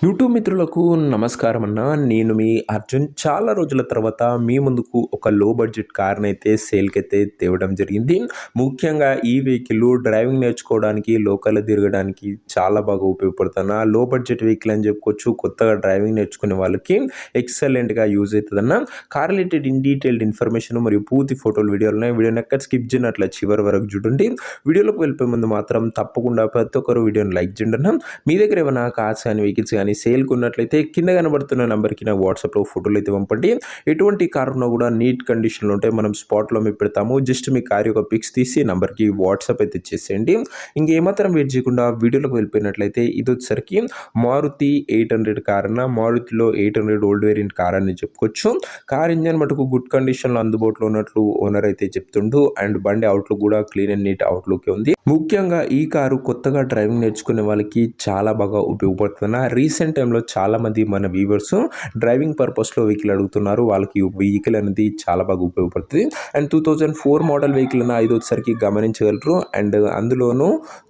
YouTube మిత్రులకు నమస్కారం అన్న. నేను మీ అర్జున్. చాలా రోజుల తర్వాత మీ ముందుకు ఒక లో బడ్జెట్ కార్‌ని అయితే సేల్‌కైతే తేవడం జరిగింది. ముఖ్యంగా ఈ వెహికల్ డ్రైవింగ్ నేర్చుకోవడానికి, లోకల్‌లో తిరగడానికి చాలా బాగా ఉపయోగపడుతున్న లో బడ్జెట్ వెహికల్ అని చెప్పుకోవచ్చు. కొత్తగా డ్రైవింగ్ నేర్చుకునే వాళ్ళకి ఎక్సలెంట్‌గా యూజ్ అవుతదన్న. Car related in detailed information మరియు పూర్తి ఫోటోలు, వీడియోలు ఉన్నాయి. వీడియోని ఎక్కడ స్కిప్ చేయనట్ల చివరి వరకు చూడండి. వీడియోలోకి వెళ్ళిపోయే ముందు మాత్రం తప్పకుండా ప్రతి ఒక్కరు వీడియోని లైక్ చేయండి అన్న. మీ దగ్గర ఏమైనా కార్స్ కానీ, వెహికల్స్ కానీ సేల్‌కి ఉన్నట్లయితే కింద కనబడుతున్న నంబర్‌కి నాకు వాట్సాప్‌లో ఫోటోలు అయితే పంపండి. ఎటువంటి కార్ ఉన్నా కూడా నీట్ కండిషన్‌లో ఉంటే మనం స్పాట్‌లో మీకు పెడతాము. జస్ట్ మీ కార్ యొక్క పిక్స్ తీసి నంబర్‌కి వాట్సాప్ అయితే చేసేయండి. ఇంకేమాత్రం వెయిట్ చేయకుండా వీడియోలోకి వెళ్ళిపోయినట్లయితే ఇది వచ్చేసరికి మారుతి 800 కార్ అన్న. మారుతిలో 800 ఓల్డ్ వేరియంట్ కార్ అని చెప్పుకోవచ్చు. కార్ ఇంజన్ మటుకు గుడ్ కండిషన్‌లో అందుబాటులో ఉన్నట్లు ఓనర్ అయితే చెప్తుండు. అండ్ బండి అవుట్‌లుక్ కూడా క్లీన్ అండ్ నీట్ అవుట్‌లుక్ ఉంది. ముఖ్యంగా ఈ కారు కొత్తగా డ్రైవింగ్ నేర్చుకునే వాళ్ళకి చాలా బాగా ఉపయోగపడుతున్న రీసెంట్ టైంలో చాలామంది మన వ్యూవర్స్ డ్రైవింగ్ పర్పస్లో వెహికల్ అడుగుతున్నారు. వాళ్ళకి వెహికల్ అనేది చాలా బాగా ఉపయోగపడుతుంది. అండ్ 2004 మోడల్ వెహికల్ అన్న ఇది వచ్చేసరికి గమనించగలరు. అండ్ అందులోనూ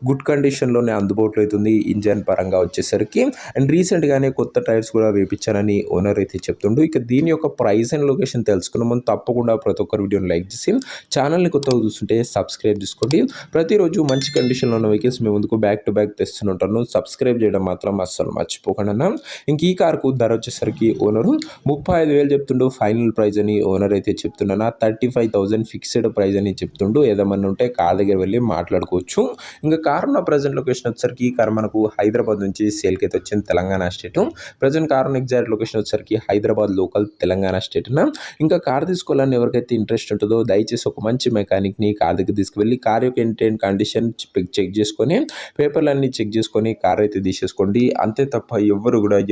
గుడ్ కండిషన్లోనే అందుబాటులో అవుతుంది ఇంజన్ పరంగా వచ్చేసరికి. అండ్ రీసెంట్గానే కొత్త టైర్స్ కూడా వేయించానని ఓనర్ అయితే చెప్తుండు. ఇక దీని యొక్క ప్రైస్ అండ్ లొకేషన్ తెలుసుకున్న ముందు తప్పకుండా ప్రతి ఒక్కరు వీడియోని లైక్ చేసి ఛానల్ని కొత్తగా చూస్తుంటే సబ్స్క్రైబ్ చేసుకోండి. ప్రతిరోజు మంచి కండిషన్లో ఉన్న వెహికల్స్ మీ ముందుకు బ్యాక్ టు బ్యాక్ తెస్తుంటాను. సబ్స్క్రైబ్ చేయడం మాత్రం అస్సలు మర్చిపోకండి అన్న. ఇంక ఈ కార్కు ధర వచ్చేసరికి ఓనరు 35,000 చెప్తుండు. ఫైనల్ ప్రైజ్ అని ఓనర్ అయితే చెప్తున్నా. 35,000 ఫిక్స్డ్ ప్రైజ్ అని చెప్తుండు. ఏదేమన్నా ఉంటే కార్ దగ్గర వెళ్ళి మాట్లాడుకోవచ్చు. ఇంకా కార్ ఉన్న ప్రజెంట్ లొకేషన్ వచ్చేసరికి ఈ కార్ మనకు హైదరాబాద్ నుంచి సేల్కి అయితే వచ్చింది, తెలంగాణ స్టేట్. ప్రజెంట్ కార్ ఉన్న ఎగ్జాక్ట్ లొకేషన్ వచ్చేసరికి హైదరాబాద్ లోకల్, తెలంగాణ స్టేట్. ఇంకా కార్ తీసుకోవాలని ఎవరికైతే ఇంట్రెస్ట్ ఉంటుందో దయచేసి ఒక మంచి మెకానిక్ని కార్ దగ్గర తీసుకువెళ్ళి కార్ యొక్క ఇంటెంట్ కండిషన్ చెక్ చేసుకొని పేపర్లన్నీ చెక్ చేసుకొని కార్ అయితే తీసేసుకోండి. అంతే తప్ప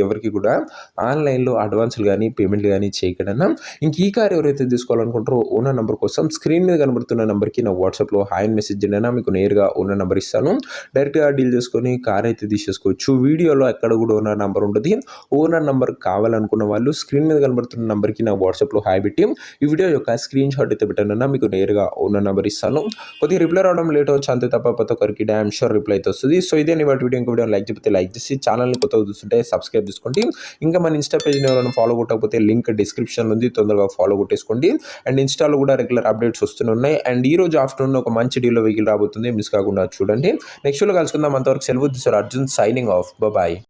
ఎవరికి కూడా ఆన్లైన్లో అడ్వాన్సులు కానీ పేమెంట్లు కానీ చేయకడన్నా. ఇంక ఈ కార్ ఎవరైతే తీసుకోవాలనుకుంటారో ఓనర్ నెంబర్ కోసం స్క్రీన్ మీద కనబడుతున్న నెంబర్కి నా వాట్సాప్లో హాయ్ అని మెసేజ్ చేయండి. మీకు నేరుగా ఓనర్ నెంబర్ ఇస్తాను. డైరెక్ట్గా డీల్ చేసుకొని కార్ అయితే తీసేసుకోవచ్చు. వీడియోలో ఎక్కడ కూడా ఓనర్ నెంబర్ ఉంటుంది. ఓనర్ నెంబర్ కావాలనుకున్న వాళ్ళు స్క్రీన్ మీద కనబడుతున్న నెంబర్కి నా వాట్సాప్లో హాయ్ పెట్టి ఈ వీడియో యొక్క స్క్రీన్ షాట్ అయితే పెట్టండి. మీకు నేరుగా ఓనర్ నెంబర్ ఇస్తాను. కొద్దిగా రిప్లై రావడం లేట్ అవచ్చు, అంతే తప్ప ప్రతి ఒక్కరికి డ్యామ్ షూర్ రిప్లై అయితే వస్తుంది. సో ఇదే వాటి వీడియో ఇంకో వీడియో లైక్ చెప్తే లైక్ చేసి ఛానల్ని కొత్తగా చూస్తుంటే సబ్స్క్రైబ్ చేసుకోండి. ఇంకా మన ఇన్స్టా పేజ్ని ఎవరైనా ఫాలో కొట్టకపోతే లింక్ డిస్క్రిప్షన్లో ఉంది, తొందరగా ఫాలో కొట్టేసుకోండి. అండ్ ఇన్స్టాలో కూడా రెగ్యులర్ అప్డేట్స్ వస్తున్నాయి. అండ్ ఈ రోజు ఆఫ్టర్నూన్ ఒక మంచి డీల్లో వెహికల్ రాబోతుంది, మిస్ కాకుండా చూడండి. నెక్స్ట్ లో కలుసుకుందాం. అంతవరకు సెలవు. This Arjun signing off. Bye.